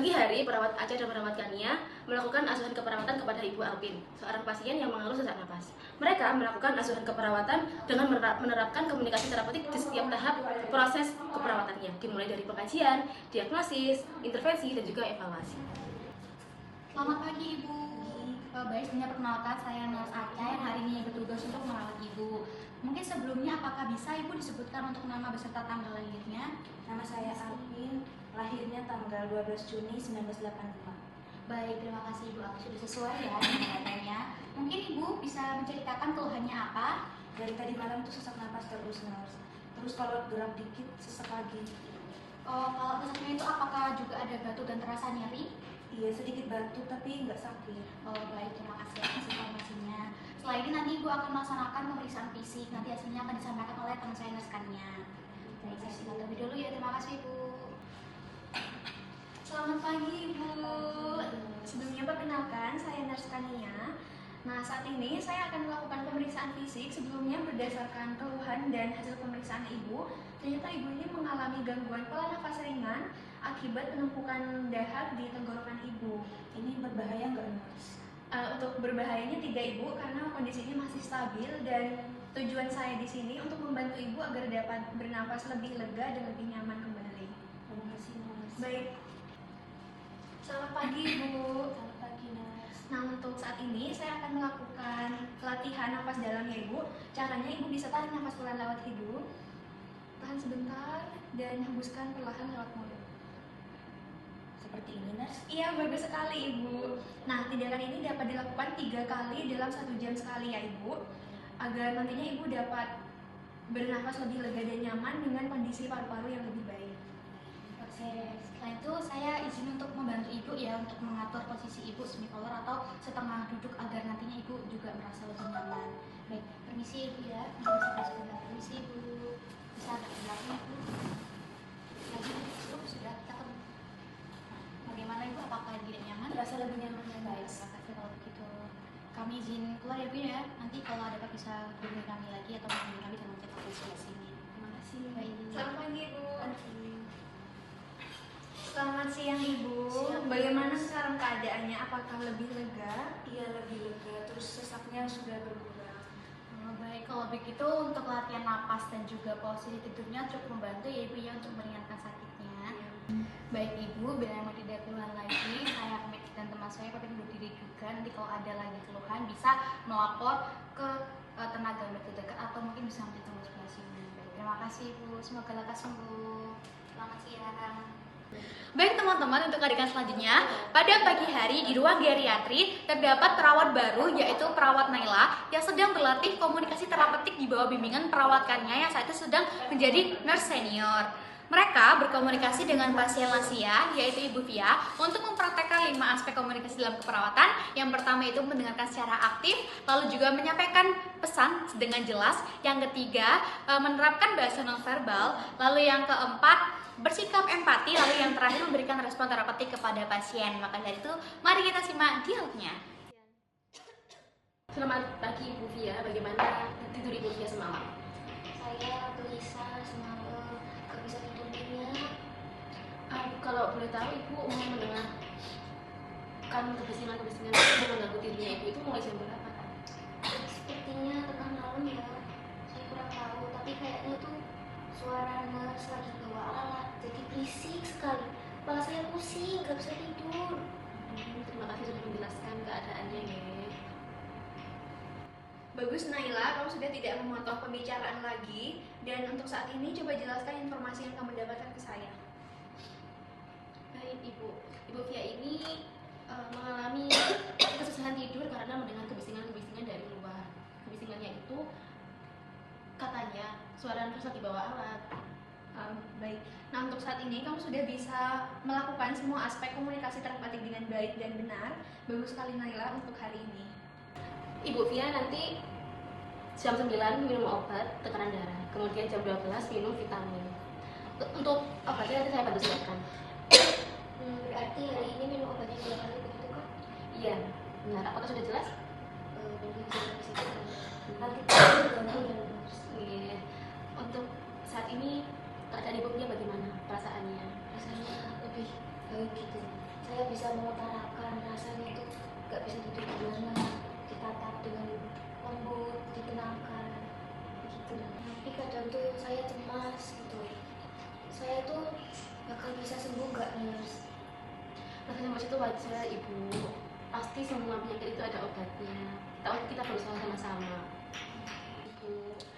Pagi hari, perawat Aceh dan perawat Kania melakukan asuhan keperawatan kepada Ibu Alpin, seorang pasien yang mengeluh sesak napas. Mereka melakukan asuhan keperawatan dengan menerapkan komunikasi terapeutik di setiap tahap proses keperawatannya, dimulai dari pengkajian, diagnosis, intervensi, dan juga evaluasi. Selamat pagi Ibu. Baik, sebelumnya perkenalkan saya Nurse Aca yang hari ini bertugas untuk merawat Ibu. Mungkin sebelumnya apakah bisa Ibu disebutkan untuk nama beserta tanggal lahirnya? Nama saya Alpin, lahirnya tanggal 12 Juni 1985. Baik, terima kasih Ibu. Aku sudah sesuai ya dengan datanya. Mungkin Ibu bisa menceritakan keluhannya apa? Dari tadi malam tuh sesak napas terus, Nurse. Terus kalau gerak dikit sesak lagi. Oh, kalau sesaknya itu apakah juga ada batuk dan terasa nyeri? Iya, sedikit batuk tapi nggak sakit. Oh baik, terima kasih atas informasinya. Setelah ini nanti Ibu akan melaksanakan pemeriksaan fisik. Nanti hasilnya akan disampaikan oleh teman saya Nurse-nya. Baik, saya singkat lebih dulu ya. Terima kasih Ibu. Selamat pagi Ibu. Sebelumnya perkenalkan, saya Nurse Kania. Nah, saat ini saya akan melakukan pemeriksaan fisik. Sebelumnya berdasarkan keluhan dan hasil pemeriksaan Ibu, ternyata Ibu ini mengalami gangguan pola nafas ringan akibat penumpukan dahak di tenggorokan Ibu. Ini berbahaya nggak, Nurse? Untuk berbahayanya tidak Ibu, karena kondisinya masih stabil dan tujuan saya di sini untuk membantu Ibu agar dapat bernafas lebih lega dan lebih nyaman kembali. Terima kasih, Nurse. Baik. Selamat pagi Ibu. Selamat pagi, Nurse. Nah, untuk saat ini saya akan melakukan latihan nafas dalam ya Ibu. Caranya Ibu bisa tarik nafas pelan lewat hidung, tahan sebentar, dan hembuskan perlahan lewat mulut. Seperti ini, Nurse? Iya, bagus sekali Ibu. Nah, tindakan ini dapat dilakukan 3 kali dalam 1 jam sekali ya Ibu, agar nantinya Ibu dapat bernafas lebih lega dan nyaman dengan kondisi paru-paru yang lebih baik. Oke, setelah itu saya izin untuk membantu Ibu ya untuk mengatur posisi Ibu semicolor atau setengah duduk agar nantinya Ibu juga merasa lebih nyaman. Baik, permisi Ibu ya. Permisi Ibu. Bisa agak ke belakang Ibu. Lagi cukup sudah cakep. Bagaimana Ibu? Apakah tidak nyaman? Terasa lebih nyaman ya, Baik, guys. terima kasih kalau begitu. Kami izin keluar ya Bu ya. Nanti kalau ada Pak bisa hubungi kami lagi atau menghubungi kami dengan cek konsultasi ini. Terima kasih. Baik. Selamat pagi Ibu. Pagi. Selamat siang Ibu. Siang. Bagaimana sekarang keadaannya? Apakah lebih lega? Iya, lebih lega. Terus sesaknya sudah berkurang. Oh, baik, kalau begitu untuk latihan napas dan juga posisi tidurnya cukup membantu ya Ibu ya untuk meringankan sakitnya. Baik Ibu, bila memang tidak keluhan lagi, saya Max dan teman saya pamit undur diri juga. Nanti kalau ada lagi keluhan bisa melapor ke tenaga medis terdekat atau mungkin bisa menghubungi sebelah sini. Baik, terima kasih Ibu, semoga lekas sembuh. Selamat siang. Baik teman-teman, untuk adegan selanjutnya, pada pagi hari di ruang geriatri terdapat perawat baru yaitu perawat Naila yang sedang berlatih komunikasi terapeutik di bawah bimbingan perawatkannya yang saat itu sedang menjadi nurse senior. Mereka berkomunikasi dengan pasien lansia yaitu Ibu Via untuk mempraktekkan 5 aspek komunikasi dalam keperawatan. Yang pertama itu mendengarkan secara aktif, lalu juga menyampaikan pesan dengan jelas. Yang ketiga, menerapkan bahasa nonverbal, lalu yang keempat bersikap empati, lalu yang terakhir memberikan respon terapeutik kepada pasien. Maka dari itu, mari kita simak dialognya. Selamat pagi Ibu Via, bagaimana tidur Ibu Via semalam? Saya gelisah semalam, gak bisa tidur nyenyak. Kalau boleh tahu Ibu mau mendengarkan kebisingan-kebisingan itu mengganggu tidurnya Ibu itu mulai jam berapa? Sepertinya tengah malam ya, saya kurang tahu, tapi kayaknya tuh suara nurse lagi bawa alat, jadi berisik sekali. Kepala saya pusing, gak bisa tidur. Terima kasih sudah menjelaskan keadaannya ya. Bagus Naila, kamu sudah tidak memotong pembicaraan lagi. Dan untuk saat ini coba jelaskan informasi yang kamu dapatkan ke saya. Baik Ibu Via ini mengalami kesusahan tidur karena mendengar kebisingan-kebisingan dari luar. Kebisingannya itu katanya suara nurse lagi bawa alat. Baik, nah untuk saat ini kamu sudah bisa melakukan semua aspek komunikasi terapeutik dengan baik dan benar. Bagus sekali Naila untuk hari ini. Ibu Via nanti jam 9 minum obat tekanan darah, kemudian jam 12 minum vitamin. Untuk obatnya nanti saya bantu siapkan. Berarti hari ini minum obatnya 2 kali begitu kan? Iya, benar. Apakah sudah jelas? Nanti kita Iya. Untuk saat ini keadaan Ibu Via bagaimana perasaannya? rasanya lebih baik gitu. saya bisa mengutarakan rasanya itu nggak bisa duduk gimana, ditatap dengan lembut, ditenangkan, begitu. Tapi kadang tuh saya cemas gitu. Saya tuh bakal bisa sembuh nggak, nurse? Rasanya cemas itu wajar ibu, pasti semua penyakit itu ada obatnya. Kita berusaha sama-sama.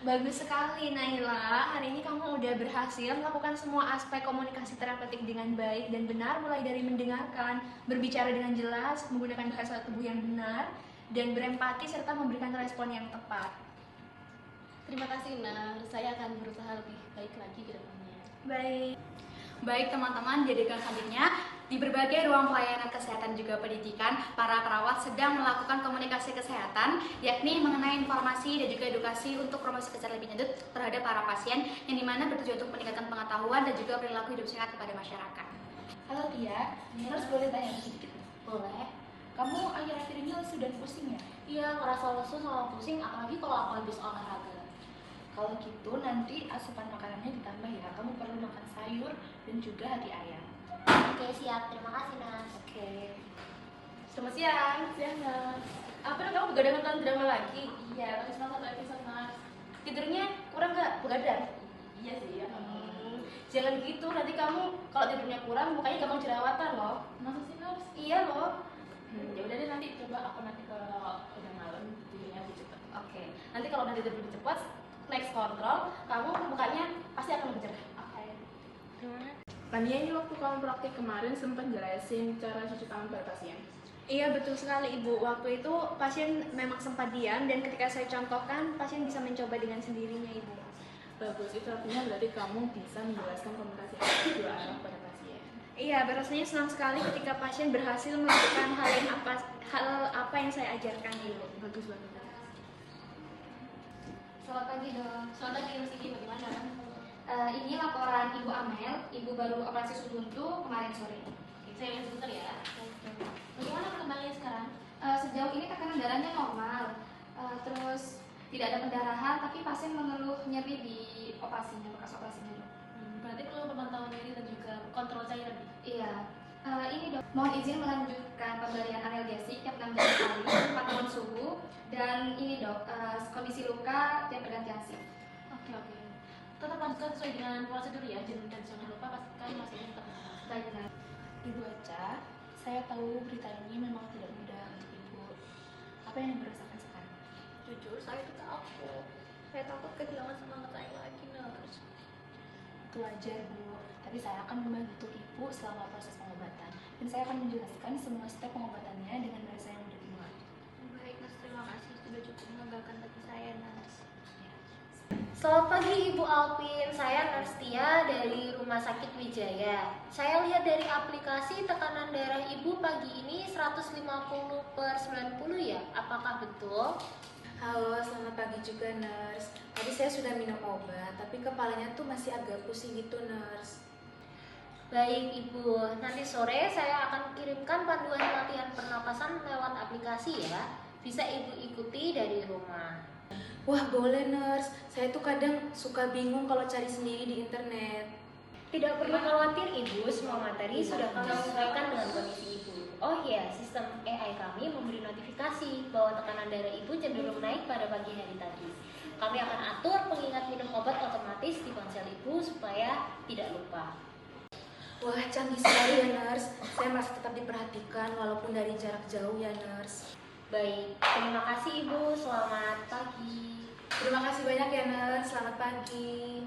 Bagus sekali Naila, hari ini kamu udah berhasil melakukan semua aspek komunikasi terapeutik dengan baik dan benar, mulai dari mendengarkan, berbicara dengan jelas, menggunakan bahasa tubuh yang benar, dan berempati serta memberikan respon yang tepat. Terima kasih Nurse, saya akan berusaha lebih baik lagi ke depannya. Baik. Baik teman-teman, di adegan selanjutnya di berbagai ruang pelayanan kesehatan juga pendidikan, para perawat sedang melakukan komunikasi kesehatan, yakni mengenai informasi dan juga edukasi untuk promosi kesehatan lebih lanjut terhadap para pasien, yang dimana bertujuan untuk meningkatkan pengetahuan dan juga perilaku hidup sehat kepada masyarakat. Halo Tia, harus boleh tanya sedikit? Boleh. Kamu akhir-akhir ini lesu dan pusing ya? Iya, ngerasa lesu sama pusing, apalagi kalau aku habis olahraga. Kalau gitu nanti asupan makanannya ditambah ya. Kamu perlu makan sayur dan juga hati ayam. Oke, siap. Terima kasih, Nas. Oke. Selamat siang. Siang Nas. Apa kamu begadang nonton drama lagi? Iya, lagi salah satu episode Nas. Tidurnya kurang nggak? Begadang? Iya sih ya. Jangan gitu, nanti kamu kalau tidurnya kurang, mukanya gampang jerawatan loh. Masa sih Nas? Iya loh. Ya udah deh, nanti coba aku nanti kalau udah malam tidurnya lebih cepat. Oke, nanti kalau udah tidur lebih cepat, next control, kamu mukanya pasti akan lebih cerah. Oke. Tania, ini waktu kamu praktik kemarin sempat jelasin cara cuci tangan pada pasien. Iya, betul sekali Ibu. Waktu itu pasien memang sempat diam dan ketika saya contohkan, pasien bisa mencoba dengan sendirinya Ibu. Bagus, itu artinya berarti kamu bisa menjelaskan komunikasi dua arah pada pasien. Iya, rasanya senang sekali ketika pasien berhasil melakukan hal apa yang saya ajarkan Ibu. Bagus banget. Selamat pagi dong. Selamat pagi, Mas Kiki, bagaimana? Ini laporan Ibu Amel, Ibu baru operasi usus buntu kemarin sore. Oke, saya lihat sebentar ya. Bagaimana perkembangannya sekarang? Sejauh ini tekanan darahnya normal, terus tidak ada pendarahan, tapi pasien mengeluh nyeri di operasinya, bekas operasinya dok. Berarti perlu pemantauan nyeri dan juga kontrol cairan. Iya. Ini dok, mohon izin melanjutkan pemberian analgesik tiap 6 jam sekali, pantauan suhu, dan ini dok, kondisi luka tiap pergantian shift. Oke. Tetap lanjutkan sesuai dengan prosedur ya, dan jangan lupa pastikan masih tetap. Baik, nah. Ibu Aca, saya tahu berita ini memang tidak mudah untuk Ibu. Apa yang Ibu rasakan sekarang? Jujur, saya itu takut. Saya takut kehilangan semangat saya lagi, Nurse. Itu wajar Bu, tapi saya akan membantu Ibu selama proses pengobatan. Dan saya akan menjelaskan semua step pengobatannya dengan bahasa yang mudah dimengerti. Baik, Nurse. Terima kasih sudah cukup menganggarkan bagi saya, Nurse. Selamat pagi Ibu Alpin, saya Nurse Tia dari Rumah Sakit Wijaya. Saya lihat dari aplikasi tekanan darah Ibu pagi ini 150/90 ya, apakah betul? Halo, selamat pagi juga Nurse. Tadi saya sudah minum obat, tapi kepalanya tuh masih agak pusing gitu Nurse. Baik Ibu, nanti sore saya akan kirimkan panduan latihan pernapasan lewat aplikasi ya. Bisa Ibu ikuti dari rumah. Wah boleh Nurse, saya tuh kadang suka bingung kalau cari sendiri di internet. Tidak perlu khawatir Ibu, semua materi sudah kami sesuaikan dengan kondisi Ibu. Oh iya, sistem AI kami memberi notifikasi bahwa tekanan darah Ibu cenderung naik pada pagi hari tadi. Kami akan atur pengingat minum obat otomatis di ponsel Ibu supaya tidak lupa. Wah canggih sekali ya Nurse, saya merasa tetap diperhatikan walaupun dari jarak jauh ya Nurse. Baik, terima kasih Ibu, selamat pagi. Terima kasih banyak ya Nurse, selamat pagi.